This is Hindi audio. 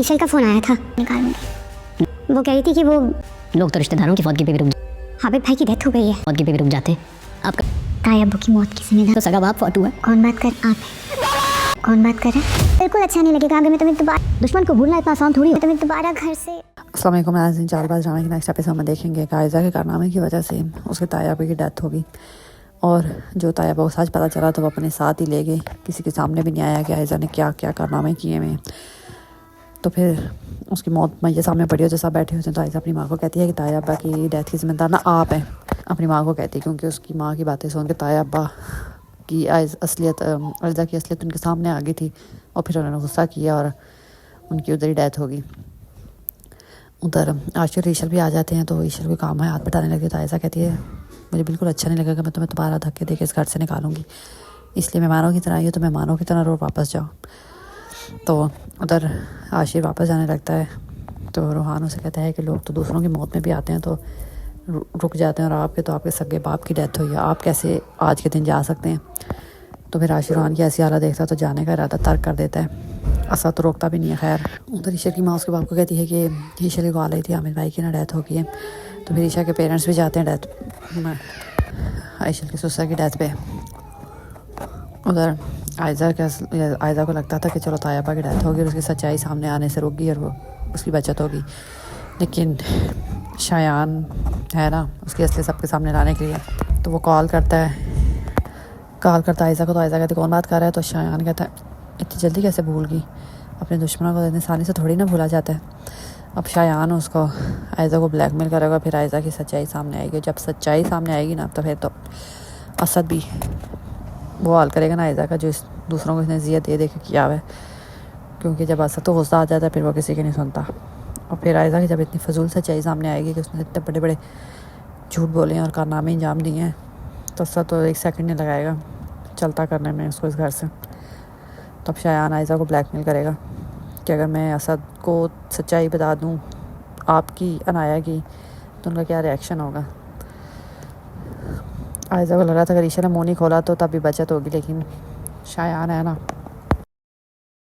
ईशल का फ़ोन आया था, निकालूंगी। वो कह रही थी कि वो लोग तो रिश्तेदारों की फौत की पे भी रुक हाबिब भाई की डेथ हो गई है। फौत की पे भी रुक जाते। आपका ताया अब्बू की मौत की जिम्मेदार तो सगा बाप फौत हुआ। कौन बात कर? आप कौन बात कर रहे हैं? बिल्कुल अच्छा नहीं लगेगा अगर मैं तुम्हें दोबारा, दुश्मन को भूलना इतना आसान थोड़ी है, तुम्हें दोबारा घर से। अस्सलाम वालेकुम नाज़रीन, चालबाज ड्रामे के नेक्स्ट एपिसोड में देखेंगे कि आयज़ा के कारनामे की वजह से उसके ताया की डेथ होगी और जो ताया को सच पता चला तो वो अपने साथ ही ले गए। किसी के सामने भी नहीं आया कि आयज़ा ने क्या क्या कारनामे किए हुए। तो फिर उसकी मौत मैया सामने पड़ी हो जो सब बैठे होते हैं। तो आयज़ा अपनी माँ को कहती है कि ताया अब्बा की डेथ की जिम्मेदार ना आप हैं। अपनी माँ को कहती है क्योंकि उसकी माँ की बातें सुन के ताया अब्बा की आयज़ा की असलियत उनके सामने आ गई थी और फिर उन्होंने गुस्सा किया और उनकी उधर ही डेथ होगी। उधर आशिर ईशल भी आ जाते हैं तो ईशल को काम है हाथ बटाने लगे। तो आयज़ा कहती है मुझे बिल्कुल अच्छा नहीं लगेगा, मैं तुम्हें दोबारा धक्के देके इस घर से निकालूंगी, इसलिए मेहमानों की तरह आई हो तो मेहमानों की तरह रो वापस जाओ। तो उधर आशिर वापस जाने लगता है तो रूहान उसे कहता है कि लोग तो दूसरों की मौत में भी आते हैं तो रुक जाते हैं और आपके तो आपके सगे बाप की डेथ हुई है, आप कैसे आज के दिन जा सकते हैं। तो फिर आशिर रूहान की ऐसी हालत देखता है तो जाने का इरादा तर्क कर देता है। असद तो रोकता भी नहीं है। खैर उधर ईशा की माँ उसके बाप को कहती है कि ईशा की कॉल आई थी हामिद भाई की ना डेथ हो गई है। तो फिर ईशा के पेरेंट्स भी जाते हैं डेथ ईशा की ससुर की डेथ पे। उधर आयज़ा को लगता था कि चलो तायाबा की डेथ होगी और उसकी सच्चाई सामने आने से रुक गई और वो उसकी बचत होगी, लेकिन शायान है ना उसकी असली सबके सामने लाने के लिए। तो वो कॉल करता है आयज़ा को। तो आयज़ा कहती कौन बात कर रहा है। तो शायान कहता है इतनी जल्दी कैसे भूल गई, अपने दुश्मनों को इतनी आसानी से थोड़ी ना भूला जाता है। अब शायान उसको आयज़ा को ब्लैकमेल करेगा, फिर आयज़ा की सच्चाई सामने आएगी। जब सच्चाई सामने आएगी ना तो फिर तो असद भी वो हाल करेगा ना आयज़ा का जो इस दूसरों को इसने ज़ियत दे के किया हुआ है, क्योंकि जब असद तो गुस्सा आ जाता है फिर वो किसी की नहीं सुनता। और फिर आयज़ा की जब इतनी फजूल सच्चाई सामने आएगी कि उसने इतने बड़े बड़े झूठ बोले हैं और कारनामे अंजाम दिए हैं तो असद तो एक सेकंड नहीं लगाएगा चलता करने में उसको इस घर से। तब शायान आयज़ा को ब्लैकमेल करेगा कि अगर मैं असद को सच्चाई बता दूं आपकी अनाया की तो उनका क्या रिएक्शन होगा। आयज़ा को लग रहा था अगर ईशा ने मुँह नहीं खोला तो तभी बचत होगी, लेकिन शायान है ना